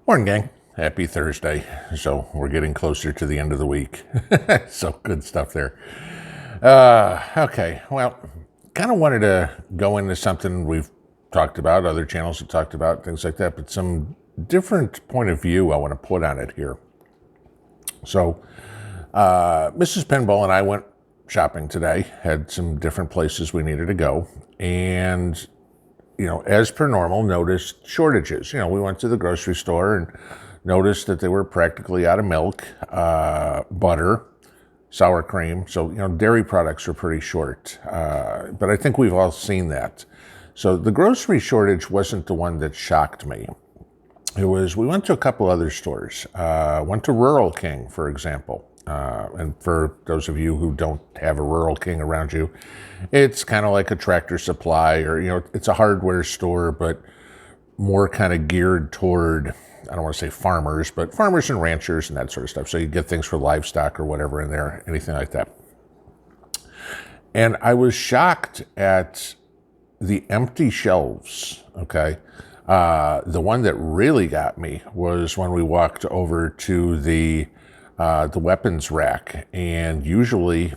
Morning, gang. Happy Thursday. So we're getting closer to the end of the week. So good stuff there. Okay, well, kind of wanted to go into something we've talked about, other channels have talked about, things like that, but some different point of view I want to put on it here. So Mrs. Pinball and I went shopping today, had some different places we needed to go, and as per normal, noticed shortages. We went to the grocery store and noticed that they were practically out of milk, butter, sour cream. So, dairy products are pretty short. But I think we've all seen that. So the grocery shortage wasn't the one that shocked me. We went to a couple other stores. Went to Rural King, for example. And for those of you who don't have a Rural King around you, it's kind of like a Tractor Supply, or, it's a hardware store, but more kind of geared toward, I don't want to say farmers, but farmers and ranchers and that sort of stuff. So you get things for livestock or whatever in there, anything like that. And I was shocked at the empty shelves, okay? The one that really got me was when we walked over to the weapons rack, and usually,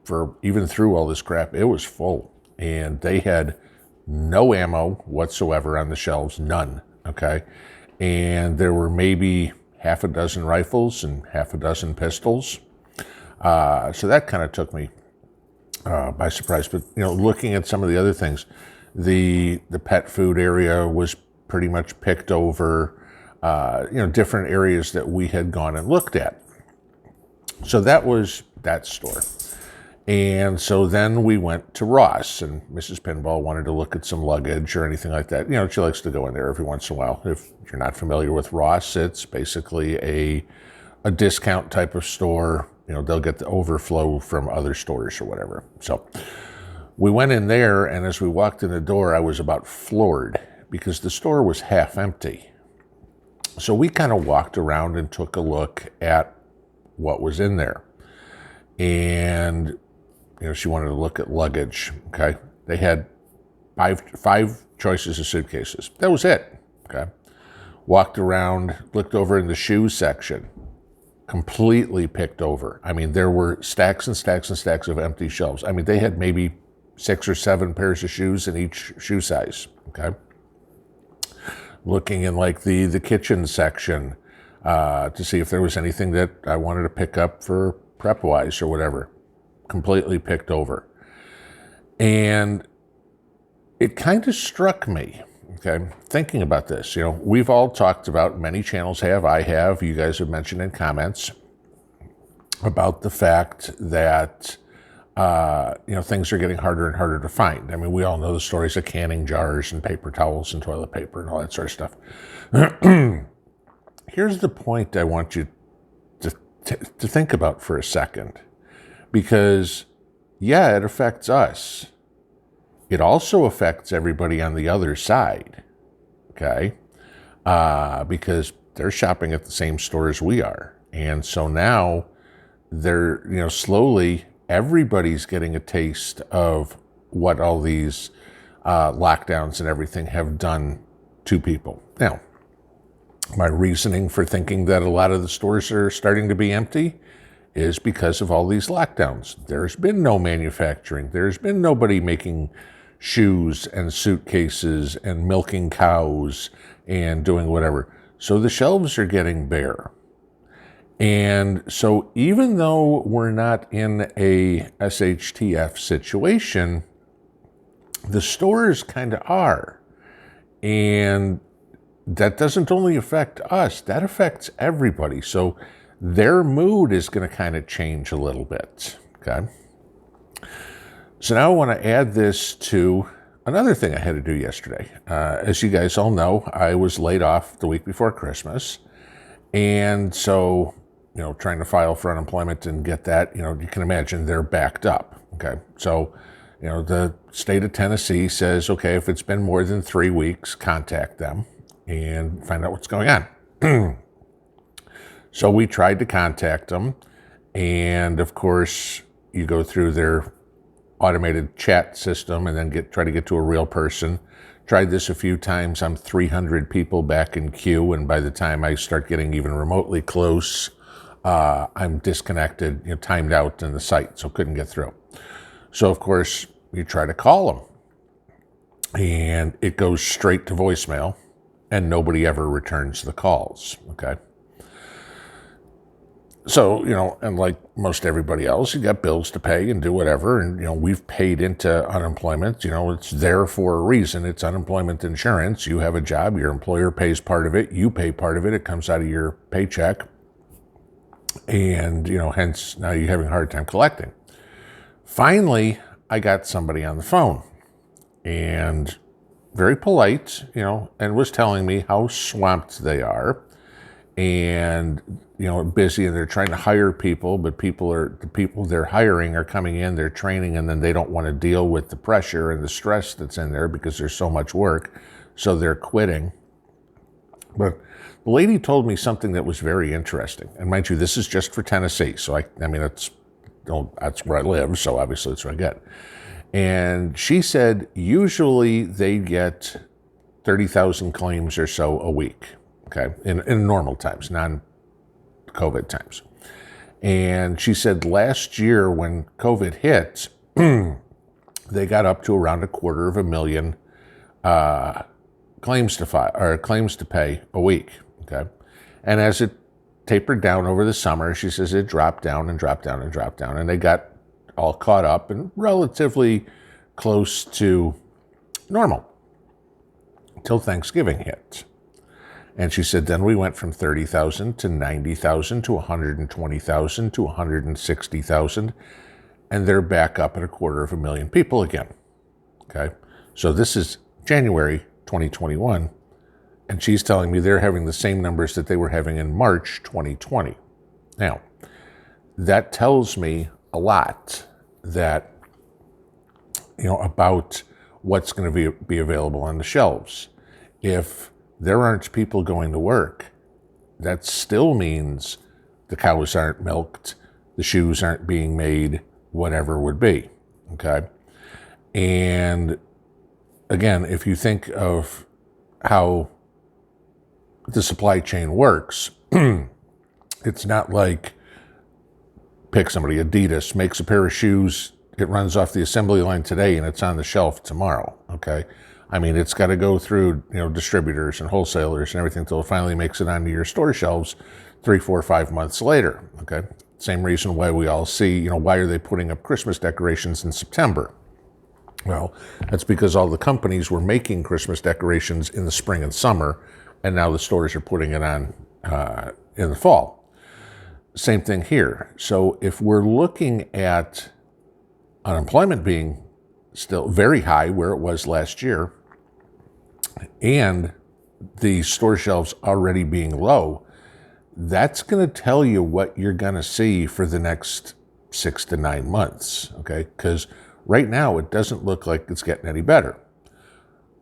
for even through all this crap, it was full, and they had no ammo whatsoever on the shelves, none, okay? And there were maybe half a dozen rifles and half a dozen pistols. So that kind of took me by surprise. But, looking at some of the other things, the pet food area was pretty much picked over, different areas that we had gone and looked at. So that was that store. And so then we went to Ross, and Mrs. Pinball wanted to look at some luggage or anything like that. She likes to go in there every once in a while. If you're not familiar with Ross, it's basically a discount type of store. They'll get the overflow from other stores or whatever. So we went in there, and as we walked in the door, I was about floored because the store was half empty. So we kind of walked around and took a look at what was in there. And, she wanted to look at luggage, okay? They had five choices of suitcases. That was it, okay? Walked around, looked over in the shoe section, completely picked over. There were stacks and stacks and stacks of empty shelves. They had maybe 6 or 7 pairs of shoes in each shoe size, okay? Looking in like the kitchen section to see if there was anything that I wanted to pick up for prep-wise or whatever. Completely picked over. And it kind of struck me, okay, thinking about this. We've all talked about, many channels have, I have, you guys have mentioned in comments, about the fact that, things are getting harder and harder to find. We all know the stories of canning jars and paper towels and toilet paper and all that sort of stuff. Here's the point I want you to think about for a second. Because, yeah, it affects us. It also affects everybody on the other side, okay? Because they're shopping at the same store as we are. And so now they're, slowly everybody's getting a taste of what all these lockdowns and everything have done to people. Now, my reasoning for thinking that a lot of the stores are starting to be empty is because of all these lockdowns. There's been no manufacturing. There's been nobody making shoes and suitcases and milking cows and doing whatever. So the shelves are getting bare. And so even though we're not in a SHTF situation, the stores kind of are. And that doesn't only affect us, that affects everybody. So their mood is going to kind of change a little bit, okay? So now I want to add this to another thing I had to do yesterday. As you guys all know, I was laid off the week before Christmas. And so, trying to file for unemployment and get that, you can imagine they're backed up, okay? So, the state of Tennessee says, okay, if it's been more than 3 weeks, contact them and find out what's going on. So we tried to contact them, and of course, you go through their automated chat system and then try to get to a real person Tried this a few times. I'm 300 people back in queue, and by the time I start getting even remotely close, I'm disconnected, timed out in the site, so couldn't get through. So, of course, you try to call them, and it goes straight to voicemail, and nobody ever returns the calls, okay? So, and like most everybody else, you got bills to pay and do whatever. And, we've paid into unemployment. It's there for a reason. It's unemployment insurance. You have a job. Your employer pays part of it. You pay part of it. It comes out of your paycheck. And, hence now you're having a hard time collecting. Finally, I got somebody on the phone and very polite, and was telling me how swamped they are. And busy, and they're trying to hire people, but the people they're hiring are coming in, they're training, and then they don't want to deal with the pressure and the stress that's in there because there's so much work, so they're quitting. But the lady told me something that was very interesting, and mind you, this is just for Tennessee, so I mean that's where I live, so obviously that's what I get. And she said usually they get 30,000 claims or so a week. Okay, in normal times, non-COVID times. And she said last year when COVID hit, they got up to around 250,000 claims to file or claims to pay a week. Okay, and as it tapered down over the summer, she says it dropped down and dropped down and dropped down, and they got all caught up and relatively close to normal until Thanksgiving hit. And she said, then we went from 30,000 to 90,000 to 120,000 to 160,000, and they're back up at 250,000 people again. Okay, so this is January 2021, and she's telling me they're having the same numbers that they were having in March 2020. Now, that tells me a lot that, about what's going to be available on the shelves. If there aren't people going to work, that still means the cows aren't milked, the shoes aren't being made, whatever would be, okay? And again, if you think of how the supply chain works, it's not like, pick somebody, Adidas makes a pair of shoes, it runs off the assembly line today and it's on the shelf tomorrow, okay? I mean, it's got to go through, distributors and wholesalers and everything until it finally makes it onto your store shelves 3, 4, 5 months later, okay? Same reason why we all see, why are they putting up Christmas decorations in September? Well, that's because all the companies were making Christmas decorations in the spring and summer, and now the stores are putting it on in the fall. Same thing here. So if we're looking at unemployment being still very high where it was last year, and the store shelves already being low, that's going to tell you what you're going to see for the next 6 to 9 months, okay? Because right now it doesn't look like it's getting any better.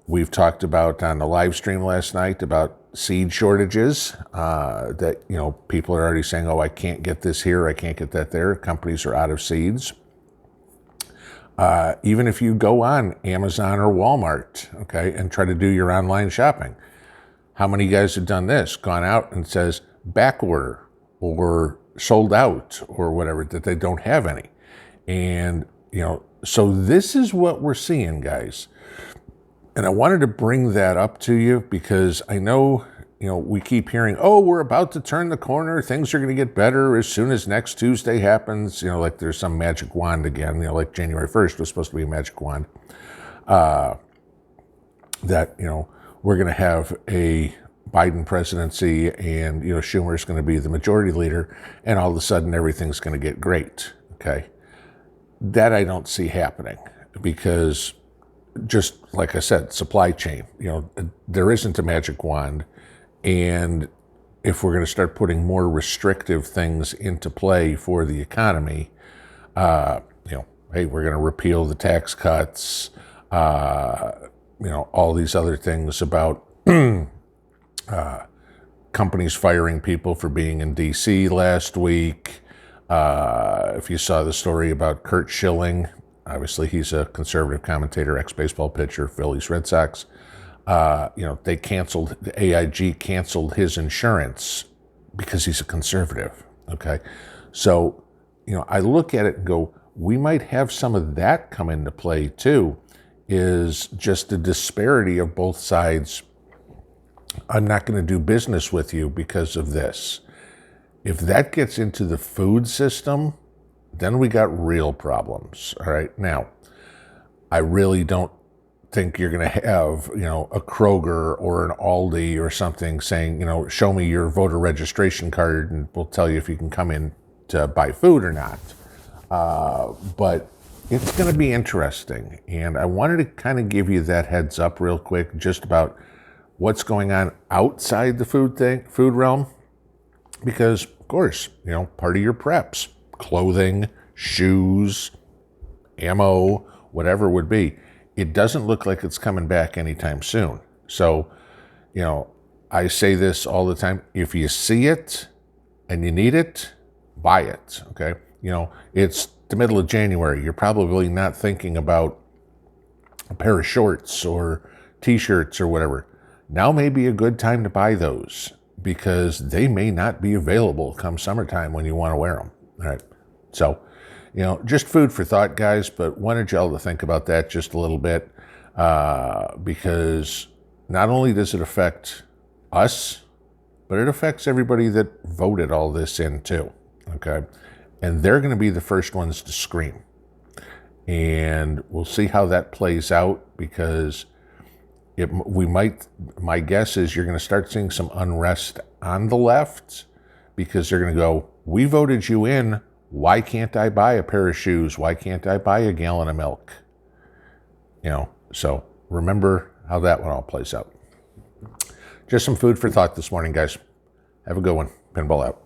We've talked about on the live stream last night about seed shortages, that, people are already saying, oh, I can't get this here, I can't get that there. Companies are out of seeds. Even if you go on Amazon or Walmart, okay, and try to do your online shopping, how many guys have done this? Gone out and says back order or sold out or whatever, that they don't have any. And, so this is what we're seeing, guys. And I wanted to bring that up to you because I know, we keep hearing, oh, we're about to turn the corner. Things are going to get better as soon as next Tuesday happens. Like there's some magic wand again, like January 1st was supposed to be a magic wand. That, we're going to have a Biden presidency and, Schumer's going to be the majority leader and all of a sudden everything's going to get great. Okay. That I don't see happening because just like I said, supply chain, there isn't a magic wand. And if we're going to start putting more restrictive things into play for the economy, hey, we're going to repeal the tax cuts, all these other things about companies firing people for being in D.C. last week. If you saw the story about Curt Schilling, obviously he's a conservative commentator, ex-baseball pitcher, Phillies, Red Sox. They canceled, the AIG canceled his insurance because he's a conservative. Okay. So, I look at it and go, we might have some of that come into play too, is just the disparity of both sides. I'm not going to do business with you because of this. If that gets into the food system, then we got real problems. All right. Now, I really don't think you're going to have, a Kroger or an Aldi or something saying, show me your voter registration card and we'll tell you if you can come in to buy food or not. But it's going to be interesting. And I wanted to kind of give you that heads up real quick, just about what's going on outside the food realm. Because, of course, part of your preps, clothing, shoes, ammo, whatever it would be, it doesn't look like it's coming back anytime soon. So, I say this all the time. If you see it and you need it, buy it, okay? It's the middle of January. You're probably not thinking about a pair of shorts or T-shirts or whatever. Now may be a good time to buy those because they may not be available come summertime when you want to wear them, all right? So, just food for thought, guys, but wanted y'all to think about that just a little bit because not only does it affect us, but it affects everybody that voted all this in too, okay? And they're going to be the first ones to scream. And we'll see how that plays out because my guess is you're going to start seeing some unrest on the left because they're going to go, we voted you in. Why can't I buy a pair of shoes? Why can't I buy a gallon of milk? So remember how that one all plays out. Just some food for thought this morning, guys. Have a good one. Pinball out.